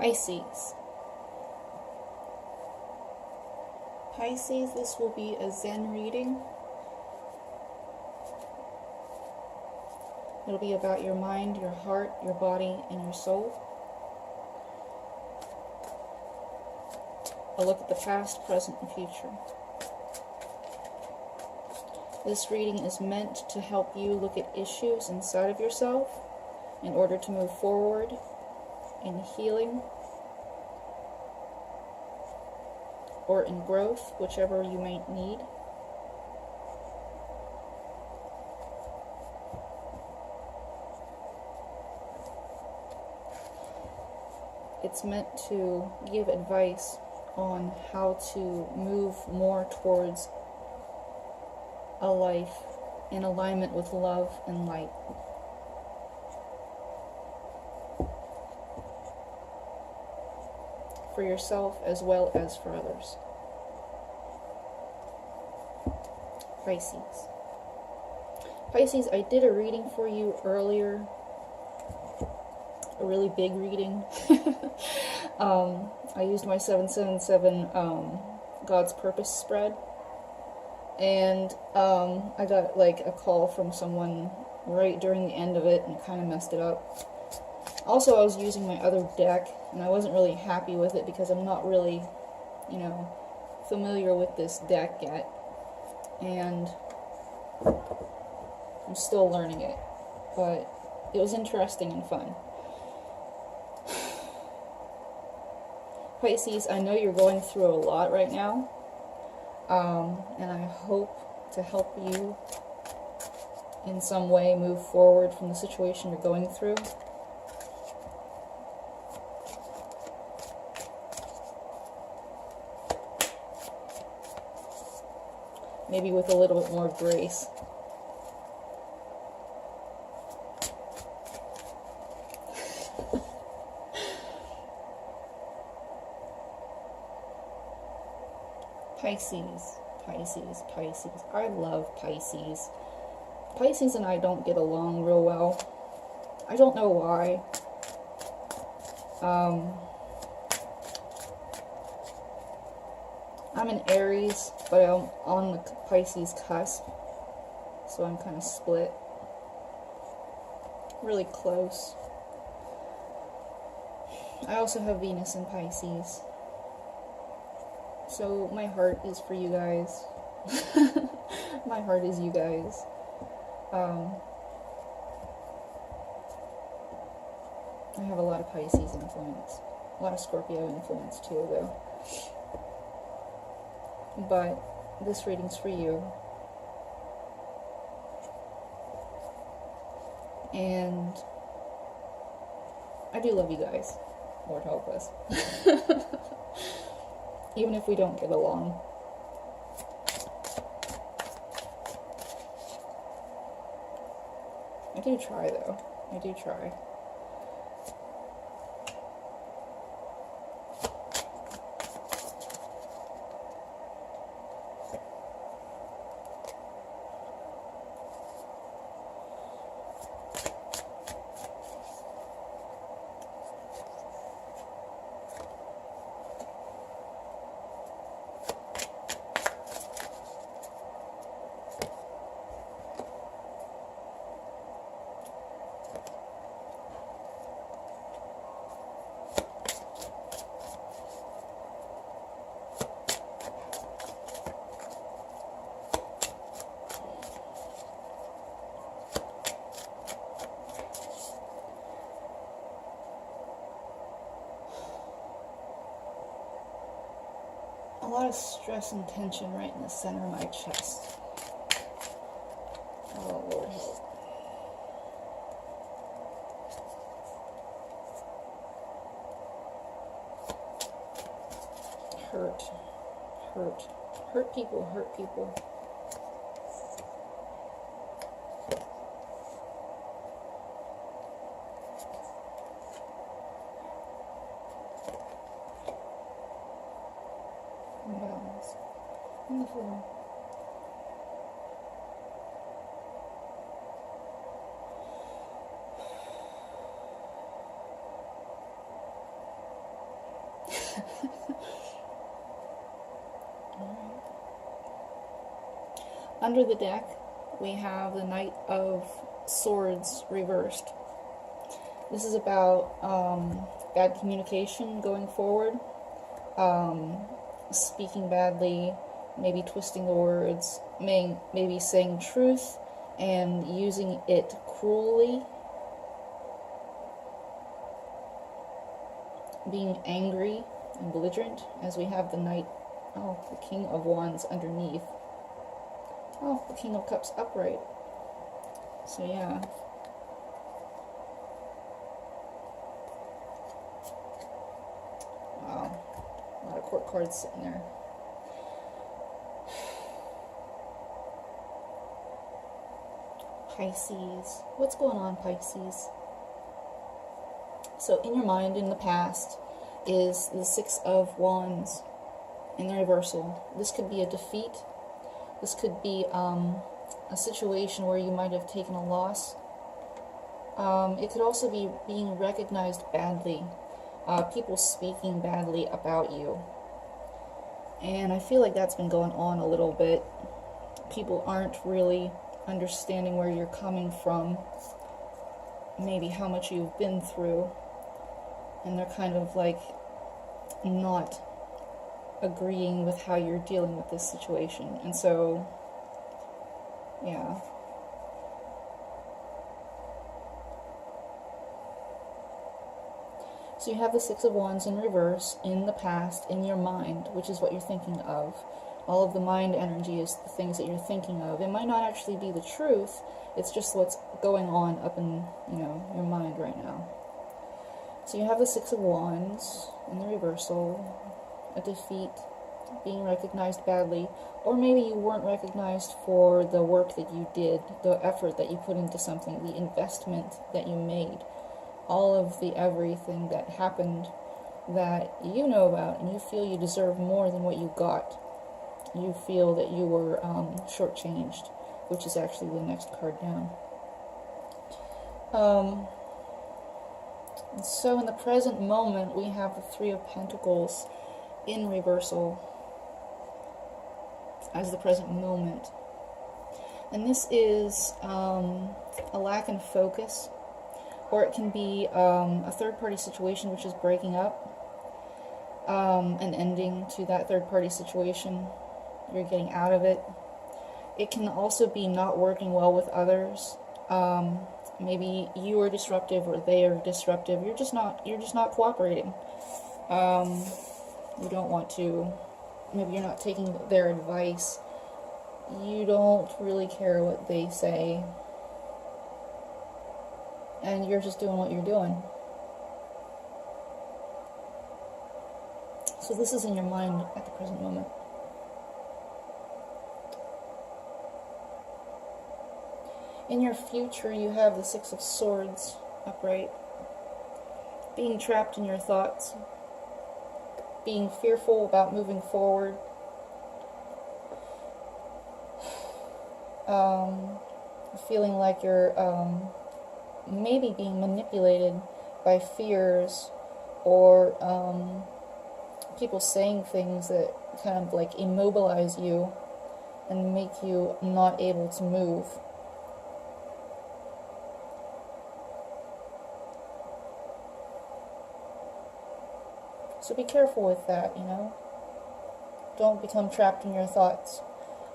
Pisces. Pisces, this will be a Zen reading. It'll be about your mind, your heart, your body, and your soul. A look at the past, present, and future. This reading is meant to help you look at issues inside of yourself in order to move forward in healing or in growth, whichever you may need. It's meant to give advice on how to move more towards a life in alignment with love and light. For yourself as well as for others. Pisces. Pisces, I did a reading for you earlier. A really big reading. I used my 777 God's Purpose spread. And I got like a call from someone right during the end of it and kind of messed it up. Also, I was using my other deck, and I wasn't really happy with it because I'm not really, familiar with this deck yet. And I'm still learning it. But it was interesting and fun. Pisces, I know you're going through a lot right now. And I hope to help you in some way move forward from the situation you're going through. Maybe with a little bit more grace. Pisces, Pisces, Pisces. I love Pisces. Pisces and I don't get along real well. I don't know why. I'm an Aries, but I'm on the Pisces cusp, so I'm kind of split. Really close. I also have Venus in Pisces. So my heart is for you guys. My heart is you guys. I have a lot of Pisces influence. A lot of Scorpio influence too, though. But this reading's for you. And I do love you guys. Lord help us. Even if we don't get along. I do try, though. I do try. A lot of stress and tension right in the center of my chest. Oh, Lord help. Hurt people, hurt people. Imbalance on the floor. Under the deck, we have the Knight of Swords reversed. This is about bad communication going forward, speaking badly, maybe twisting the words, maybe saying truth and using it cruelly, being angry and belligerent, as we have the Knight, the King of Wands underneath. Oh, the King of Cups upright. So yeah. Wow. A lot of court cards sitting there. Pisces. What's going on, Pisces? So in your mind, in the past, is the Six of Wands in the reversal. This could be a defeat. This could be a situation where you might have taken a loss. It could also be being recognized badly. People speaking badly about you. And I feel like that's been going on a little bit. People aren't really understanding where you're coming from, maybe how much you've been through, and they're kind of like not agreeing with how you're dealing with this situation. And so, yeah. So you have the Six of Wands in reverse, in the past, in your mind, which is what you're thinking of. All of the mind energy is the things that you're thinking of. It might not actually be the truth, it's just what's going on up in, your mind right now. So you have the Six of Wands in the reversal, a defeat, being recognized badly, or maybe you weren't recognized for the work that you did, the effort that you put into something, the investment that you made, all of the everything that happened that you know about, and you feel you deserve more than what you got. You feel that you were shortchanged, which is actually the next card down. And so in the present moment, we have the Three of Pentacles in reversal as the present moment. And this is a lack in focus, or it can be a third-party situation which is breaking up, an ending to that third-party situation. You're getting out of it. It can also be not working well with others. Maybe you are disruptive or they are disruptive. You're just not cooperating. You don't want to. Maybe you're not taking their advice. You don't really care what they say. And you're just doing what you're doing. So this is in your mind at the present moment. In your future, you have the Six of Swords upright. Being trapped in your thoughts. Being fearful about moving forward. Feeling like you're maybe being manipulated by fears or people saying things that kind of like immobilize you and make you not able to move. So be careful with that, Don't become trapped in your thoughts.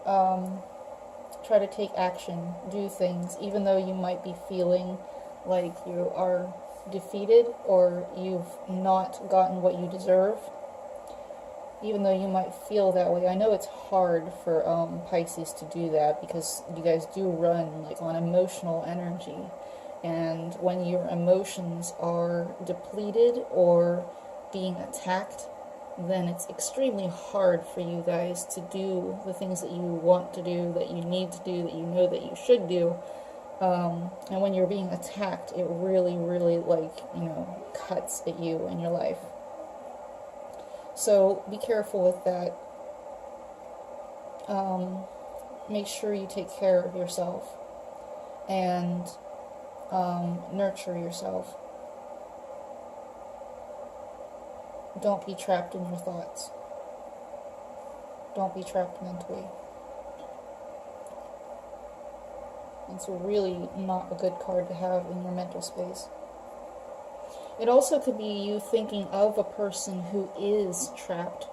Try to take action, do things, even though you might be feeling like you are defeated or you've not gotten what you deserve. Even though you might feel that way. I know it's hard for Pisces to do that because you guys do run like on emotional energy. And when your emotions are depleted or being attacked, then it's extremely hard for you guys to do the things that you want to do, that you need to do, that you know that you should do. And when you're being attacked, it really, really, cuts at you in your life. So be careful with that. Make sure you take care of yourself and nurture yourself. Don't be trapped in your thoughts. Don't be trapped mentally. It's really not a good card to have in your mental space. It also could be you thinking of a person who is trapped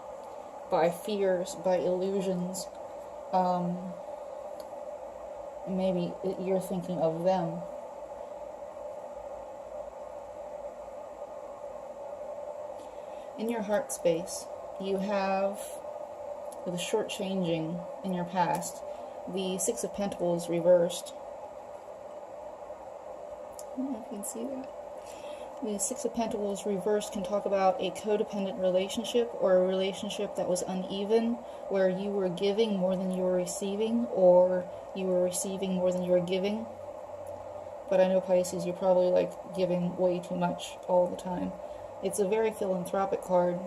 by fears, by illusions. Maybe you're thinking of them. In your heart space, you have the shortchanging in your past, the Six of Pentacles reversed. I don't know if you can see that. The Six of Pentacles reversed can talk about a codependent relationship, or a relationship that was uneven, where you were giving more than you were receiving, or you were receiving more than you were giving. But I know, Pisces, you're probably like giving way too much all the time. It's a very philanthropic card.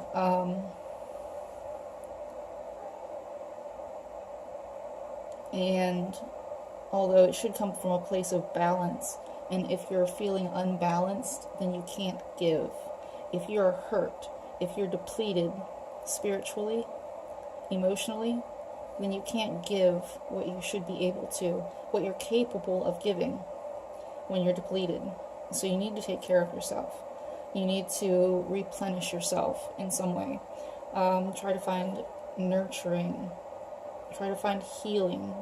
And although it should come from a place of balance, and if you're feeling unbalanced, then you can't give. If you're hurt, if you're depleted spiritually, emotionally, then you can't give what you should be able to, what you're capable of giving when you're depleted. So you need to take care of yourself. You need to replenish yourself in some way. Try to find nurturing. Try to find healing.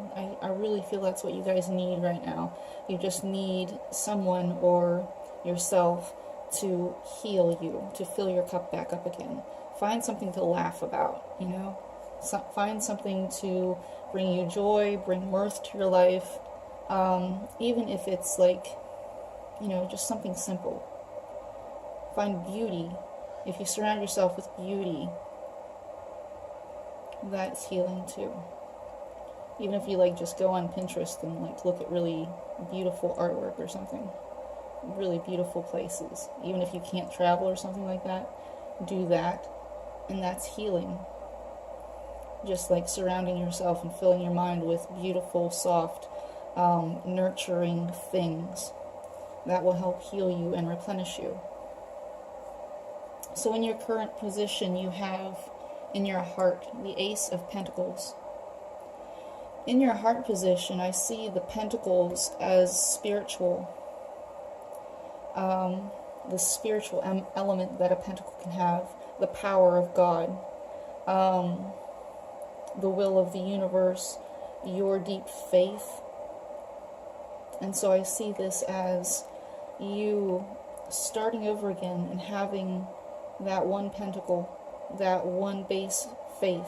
I really feel that's what you guys need right now. You just need someone or yourself to heal you, to fill your cup back up again. Find something to laugh about, you know? Find something to bring you joy, bring mirth to your life. Even if it's like, you know, just something simple. Find beauty. If you surround yourself with beauty, that's healing too. Even if you like just go on Pinterest and like look at really beautiful artwork or something, really beautiful places. Even if you can't travel or something like that, do that, and that's healing. Just like surrounding yourself and filling your mind with beautiful, soft, nurturing things that will help heal you and replenish you. So in your current position, you have in your heart the Ace of Pentacles. In your heart position, I see the pentacles as spiritual. The spiritual element that a pentacle can have, the power of God, the will of the universe, your deep faith. And so I see this as you starting over again and having that one pentacle, that one base faith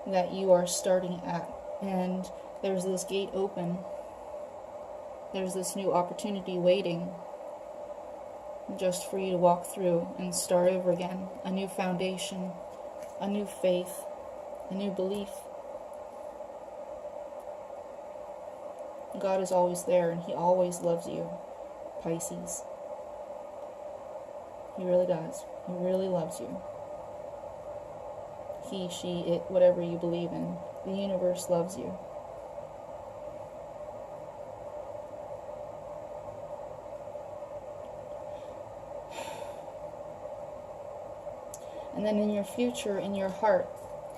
that you are starting at. And there's this gate open. There's this new opportunity waiting just for you to walk through and start over again. A new foundation, a new faith, a new belief. God is always there, and He always loves you, Pisces. He really does. He really loves you. He, she, it, whatever you believe in. The universe loves you. And then in your future, in your heart,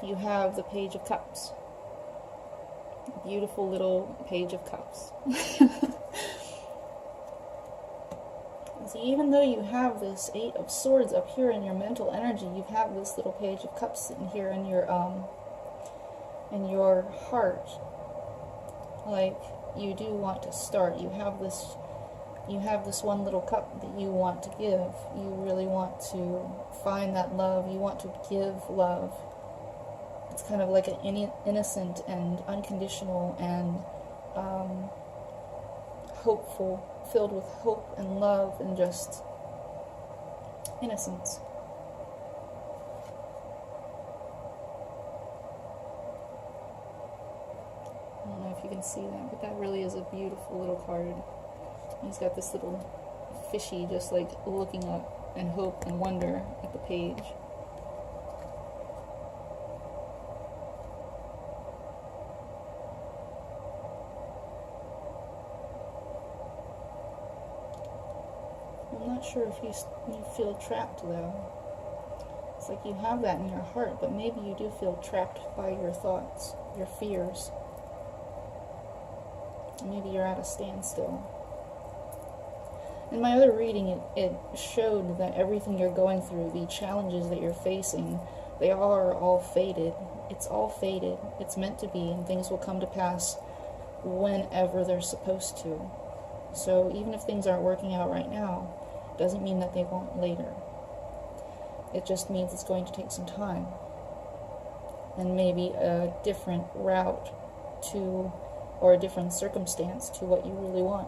you have the Page of Cups. A beautiful little Page of Cups. So even though you have this Eight of Swords up here in your mental energy, you have this little Page of Cups sitting here in your heart. Like, you do want to start. You have this one little cup that you want to give. You really want to find that love. You want to give love. It's kind of like an innocent and unconditional and hopeful, filled with hope and love and just innocence. I don't know if you can see that, but that really is a beautiful little card. He's got this little fishy just like looking up in hope and wonder at the page. I'm not sure if you feel trapped though. It's like you have that in your heart, but maybe you do feel trapped by your thoughts, your fears. Maybe you're at a standstill. In my other reading, it showed that everything you're going through, the challenges that you're facing, they are all fated. It's all fated. It's meant to be, and things will come to pass whenever they're supposed to. So even if things aren't working out right now, doesn't mean that they won't later. It just means it's going to take some time, and maybe a different route to, or a different circumstance to what you really want.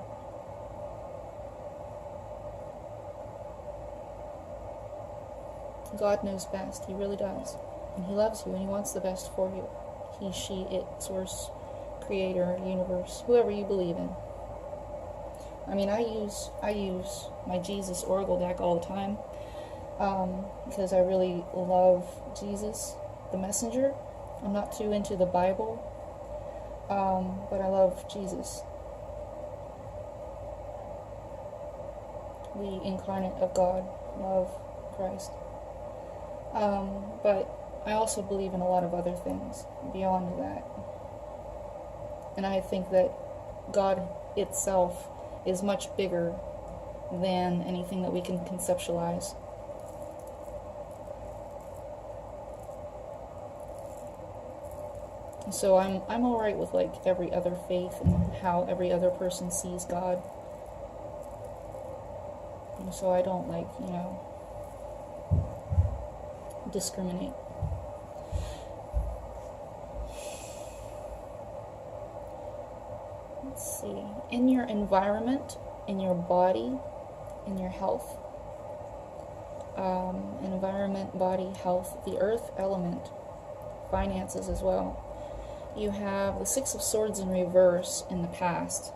God knows best. He really does. And He loves you, and He wants the best for you. He, she, it, source, creator, universe, whoever you believe in. I mean, I use my Jesus Oracle deck all the time, because I really love Jesus, the messenger. I'm not too into the Bible, but I love Jesus, the incarnate of God, love Christ. But I also believe in a lot of other things beyond that. And I think that God itself is much bigger than anything that we can conceptualize. So I'm alright with like every other faith and how every other person sees God. And so I don't discriminate. Let's see. In your environment, in your body, in your health, environment, body, health, the earth element, finances as well. You have the Six of Swords in reverse in the past.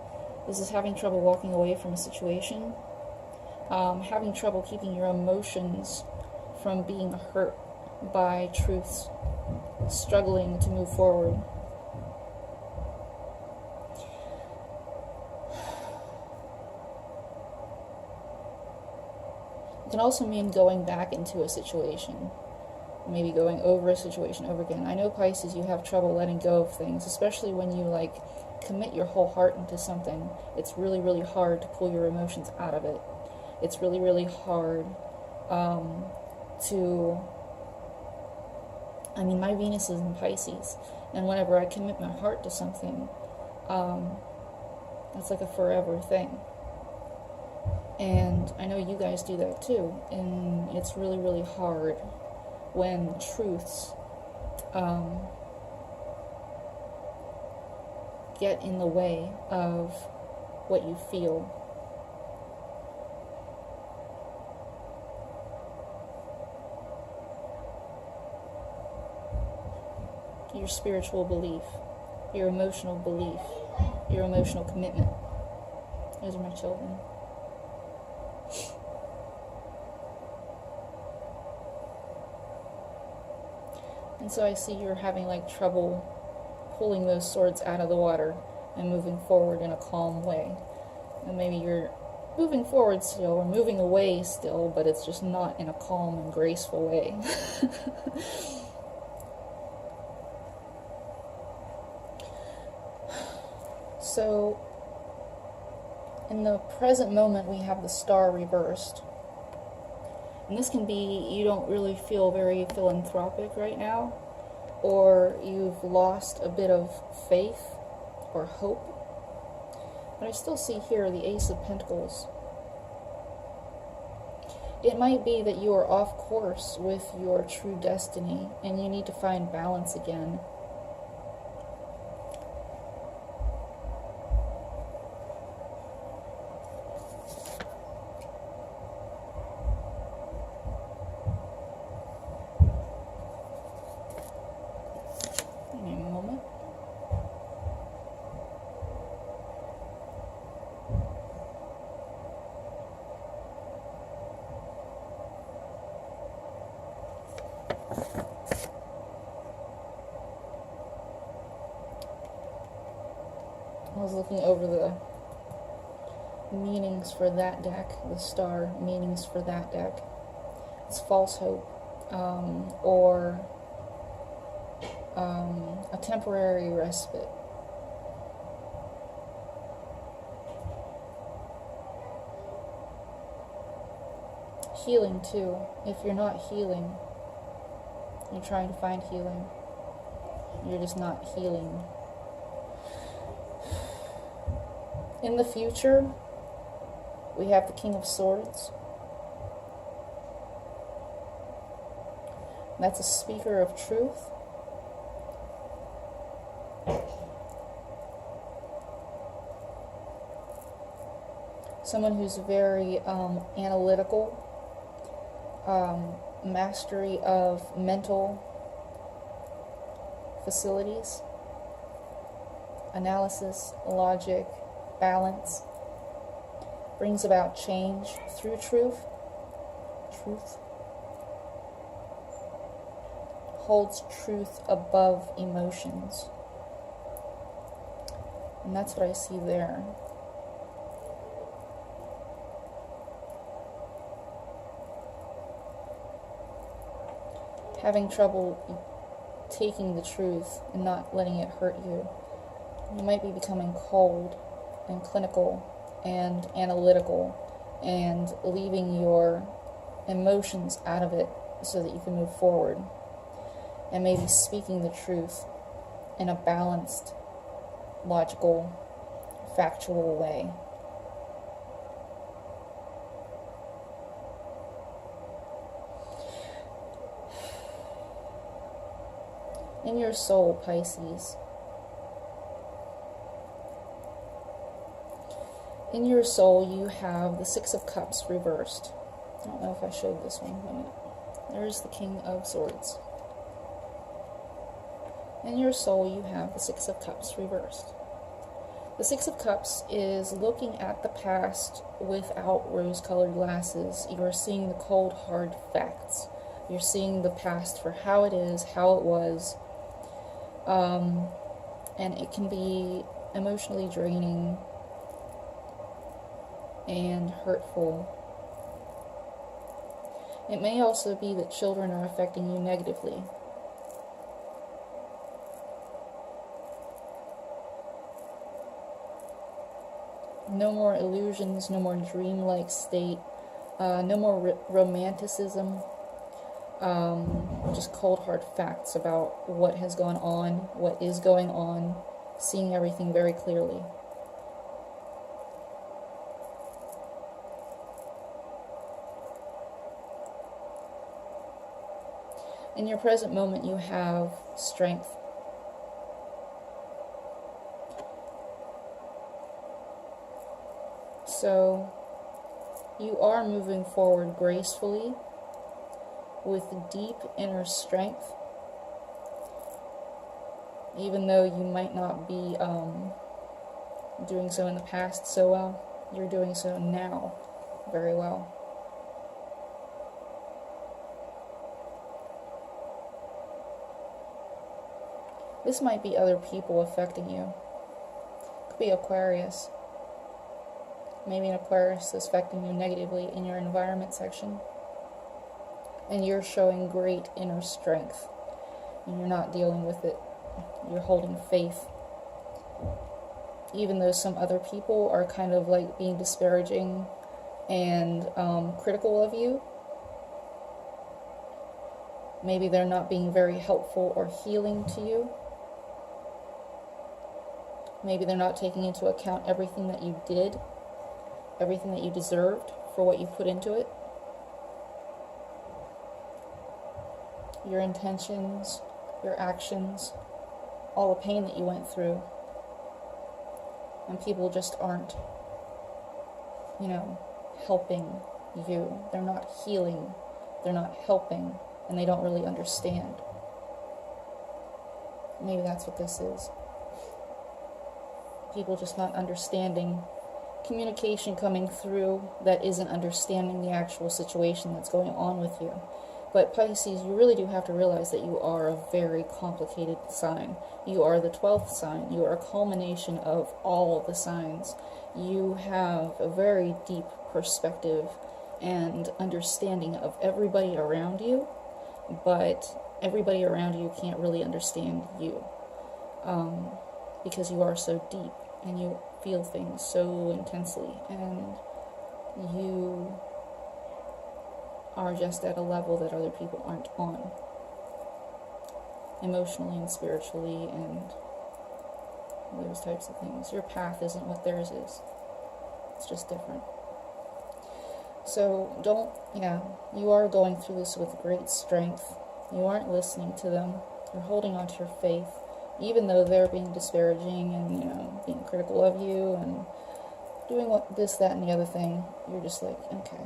This is having trouble walking away from a situation, having trouble keeping your emotions from being hurt by truths, struggling to move forward. It can also mean going back into a situation, maybe going over a situation over again. I know, Pisces, you have trouble letting go of things, especially when you commit your whole heart into something. It's really, really hard to pull your emotions out of it. It's really, really hard my Venus is in Pisces, and whenever I commit my heart to something, that's like a forever thing. And I know you guys do that too, and it's really, really hard when truths get in the way of what you feel. Your spiritual belief, your emotional belief, your emotional commitment. Those are my children. And so I see you're having trouble pulling those swords out of the water and moving forward in a calm way. And maybe you're moving forward still or moving away still, but it's just not in a calm and graceful way. So, in the present moment, we have the star reversed. And this can be you don't really feel very philanthropic right now, or you've lost a bit of faith or hope. But I still see here the Ace of Pentacles. It might be that you are off course with your true destiny, and you need to find balance again. I was looking over the meanings for that deck, the star meanings for that deck. It's false hope. or a temporary respite. Healing too. If you're not healing, you're trying to find healing, you're just not healing. In the future, we have the King of Swords. That's a speaker of truth. Someone who's very analytical, mastery of mental facilities, analysis, logic, balance, brings about change through truth, holds truth above emotions. And that's what I see there. Having trouble taking the truth and not letting it hurt you. You might be becoming cold and clinical and analytical and leaving your emotions out of it so that you can move forward, and maybe speaking the truth in a balanced, logical, factual way. In your soul, Pisces, in your soul you have the Six of Cups reversed. I don't know if I showed this one. There's the King of Swords. In your soul you have the Six of Cups reversed. The Six of Cups is looking at the past without rose-colored glasses. You are seeing the cold, hard facts. You're seeing the past for how it is, how it was. And it can be emotionally draining and hurtful. It may also be that children are affecting you negatively. No more illusions, no more dreamlike state, no more romanticism. Just cold hard facts about what has gone on, what is going on, seeing everything very clearly. In your present moment you have strength. So you are moving forward gracefully with deep inner strength, even though you might not be doing so in the past so well. You're doing so now very well. This might be other people affecting you. Could be Aquarius. Maybe an Aquarius is affecting you negatively in your environment section. And you're showing great inner strength. And you're not dealing with it. You're holding faith. Even though some other people are kind of like being disparaging and critical of you. Maybe they're not being very helpful or healing to you. Maybe they're not taking into account everything that you did, everything that you deserved for what you put into it. Your intentions, your actions, all the pain that you went through. And people just aren't, helping you. They're not healing. They're not helping. And they don't really understand. Maybe that's what this is. People just not understanding. Communication coming through that isn't understanding the actual situation that's going on with you. But Pisces, you really do have to realize that you are a very complicated sign. You are the 12th sign. You are a culmination of all of the signs. You have a very deep perspective and understanding of everybody around you, but everybody around you can't really understand you, because you are so deep and you feel things so intensely, and you are just at a level that other people aren't on, emotionally and spiritually and those types of things. Your path isn't what theirs is. It's just different. So you are going through this with great strength. You aren't listening to them. You're holding on to your faith, even though they're being disparaging and, being critical of you and doing this, that, and the other thing. You're just like, okay,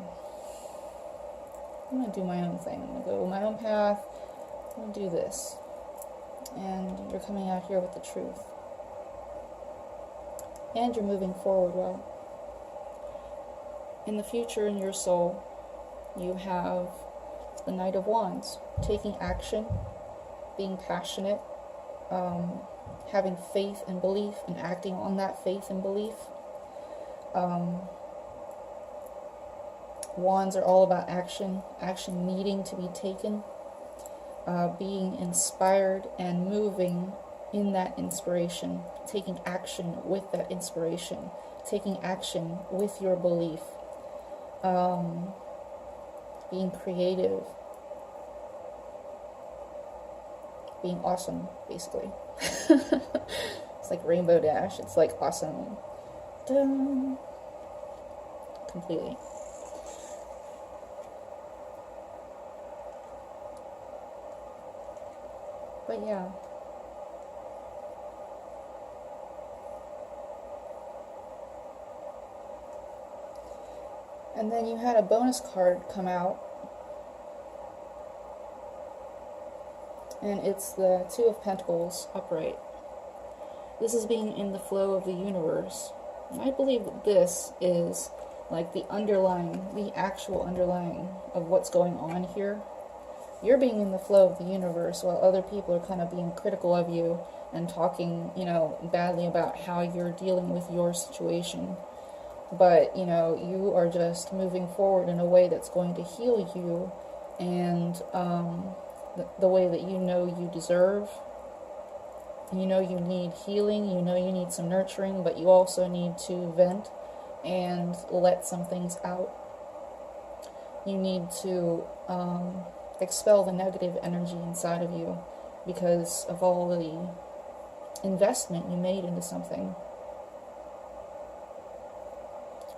I'm going to do my own thing. I'm going to go my own path. I'm going to do this. And you're coming out here with the truth. And you're moving forward well. In the future, in your soul, you have the Knight of Wands, taking action, being passionate, having faith and belief, and acting on that faith and belief. Wands are all about action needing to be taken, being inspired and moving in that inspiration, taking action with that inspiration, taking action with your belief, being creative, being awesome, basically. It's like Rainbow Dash. It's like awesome. Dun. Completely. But yeah. And then you had a bonus card come out. And it's the Two of Pentacles upright. This is being in the flow of the universe. And I believe that this is like the actual underlying of what's going on here. You're being in the flow of the universe while other people are kind of being critical of you and talking, badly about how you're dealing with your situation. But, you are just moving forward in a way that's going to heal you and the way that you deserve. You need healing, you need some nurturing, but you also need to vent and let some things out. You need to expel the negative energy inside of you because of all the investment you made into something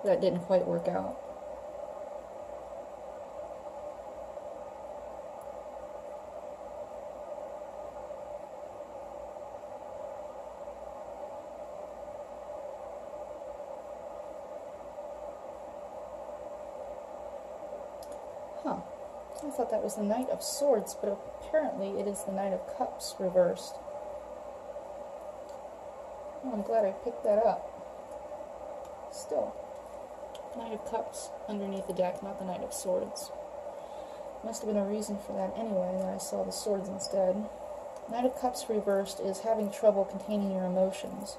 that didn't quite work out. Huh. I thought that was the Knight of Swords, but apparently it is the Knight of Cups reversed. Oh, I'm glad I picked that up. Still. Knight of Cups underneath the deck, not the Knight of Swords. Must have been a reason for that anyway, that I saw the swords instead. Knight of Cups reversed is having trouble containing your emotions.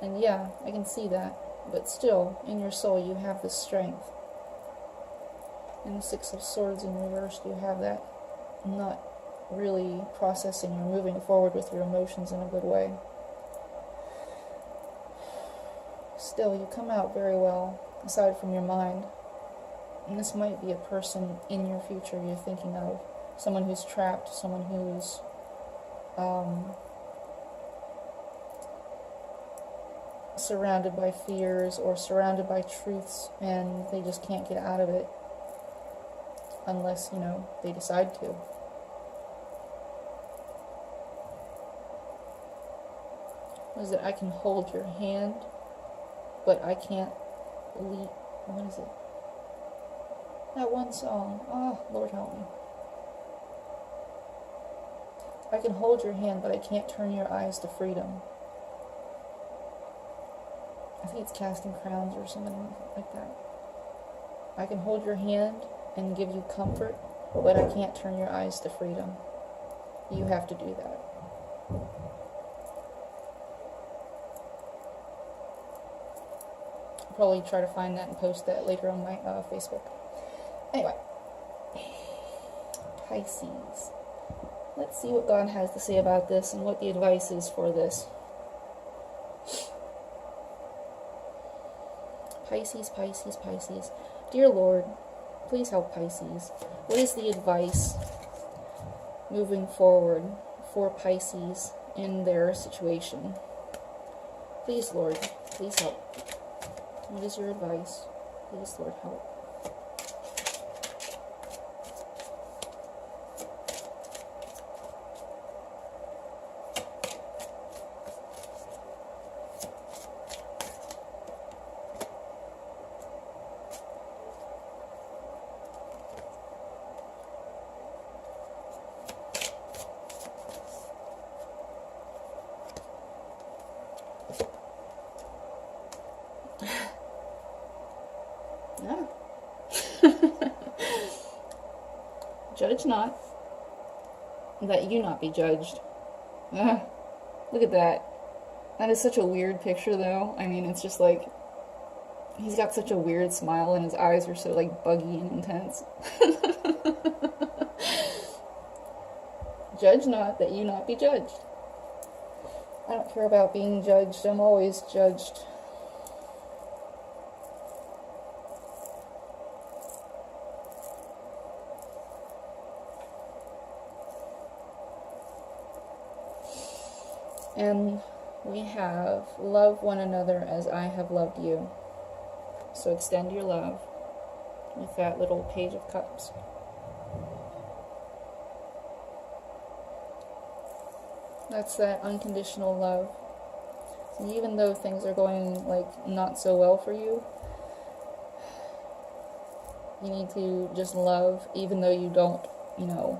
And yeah, I can see that. But still, in your soul, you have this strength. In the Six of Swords in reversed, you have that not really processing or moving forward with your emotions in a good way. Still, you come out very well, aside from your mind. And this might be a person in your future you're thinking of. Someone who's trapped, someone who's surrounded by fears or surrounded by truths, and they just can't get out of it unless, they decide to. What is it? I can hold your hand, but I can't lead. What is it? That one song. Oh, Lord help me. I can hold your hand, but I can't turn your eyes to freedom. I think it's Casting Crowns or something like that. I can hold your hand and give you comfort, but I can't turn your eyes to freedom. You have to do that. I'll probably try to find that and post that later on my Facebook. Anyway, Pisces. Let's see what God has to say about this and what the advice is for this. Pisces, Pisces, Pisces. Dear Lord, please help Pisces. What is the advice moving forward for Pisces in their situation? Please, Lord, please help. What is your advice? Please, Lord, help. Yeah. Judge not, that you not be judged. Ah, look at that. That is such a weird picture, though. I mean, it's just like, he's got such a weird smile and his eyes are so, like, buggy and intense. Judge not, that you not be judged. I don't care about being judged. I'm always judged. And we have, love one another as I have loved you. So extend your love with that little Page of Cups. That's that unconditional love. And even though things are going, like, not so well for you, you need to just love, even though you don't, you know,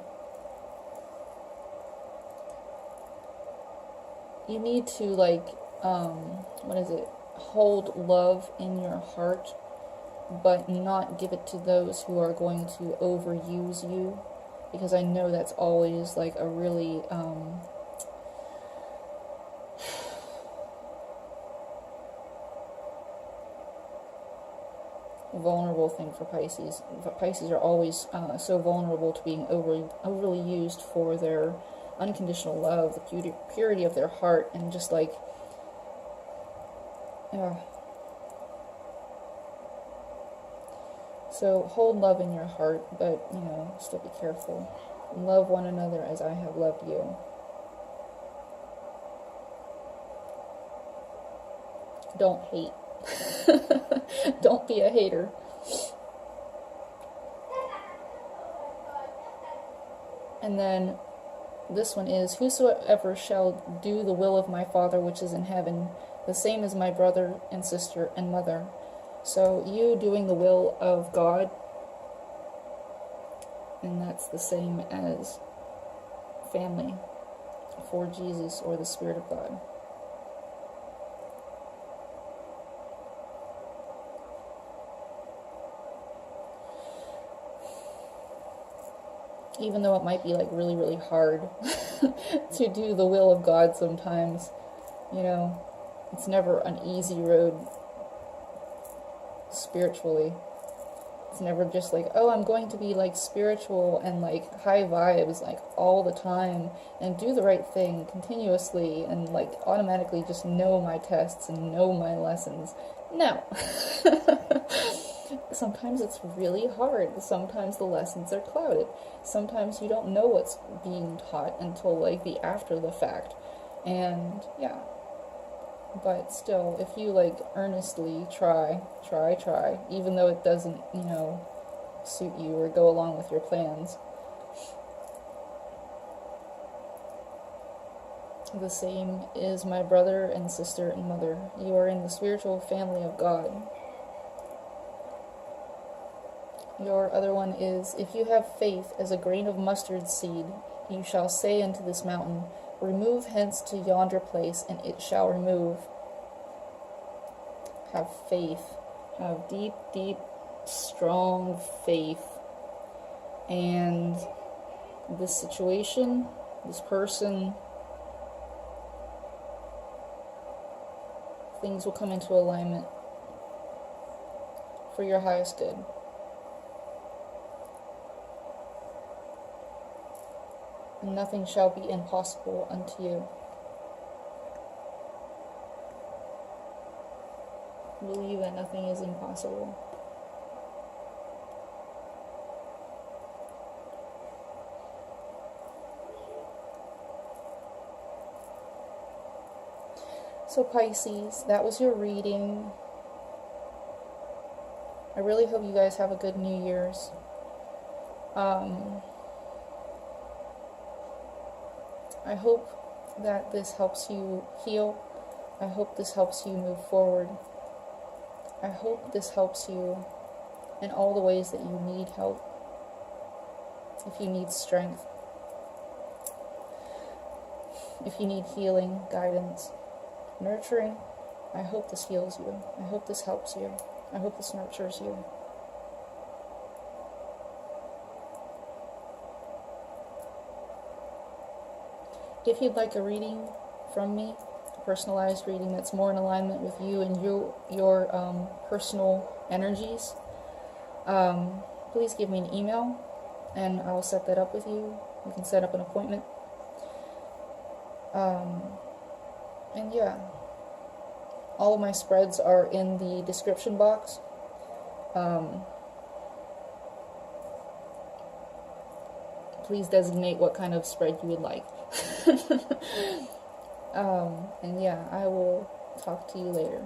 you need to, like, hold love in your heart, but not give it to those who are going to overuse you, because I know that's always, like, a really, vulnerable thing for Pisces. Pisces are always so vulnerable to being overly used for their unconditional love, the purity of their heart, and just like, so hold love in your heart, but, you know, still be careful. Love one another as I have loved you. Don't hate. Don't be a hater. And then this one is, whosoever shall do the will of my Father which is in heaven, the same as my brother and sister and mother. So you doing the will of God, and that's the same as family for Jesus or the Spirit of God. Even though it might be, like, really, really hard to do the will of God sometimes, you know, it's never an easy road spiritually. It's never just like, oh, I'm going to be, like, spiritual and, like, high vibes, like, all the time, and do the right thing continuously, and, like, automatically just know my tests and know my lessons. No. Sometimes it's really hard. Sometimes the lessons are clouded. Sometimes you don't know what's being taught until, like, the after the fact. And, yeah. But still, if you, like, earnestly try, even though it doesn't, you know, suit you or go along with your plans. The same is my brother and sister and mother. You are in the spiritual family of God. Your other one is, if you have faith as a grain of mustard seed, you shall say unto this mountain, remove hence to yonder place, and it shall remove. Have faith. Have deep, deep, strong faith. And this situation, this person, things will come into alignment for your highest good. Nothing shall be impossible unto you. Believe that nothing is impossible. So Pisces, that was your reading. I really hope you guys have a good New Year's. I hope that this helps you heal. I hope this helps you move forward. I hope this helps you in all the ways that you need help. If you need strength, if you need healing, guidance, nurturing, I hope this heals you. I hope this helps you. I hope this nurtures you. If you'd like a reading from me, a personalized reading that's more in alignment with you and your personal energies, please give me an email and I will set that up with you. You can set up an appointment. And yeah, all of my spreads are in the description box. Please designate what kind of spread you would like. And yeah, I will talk to you later.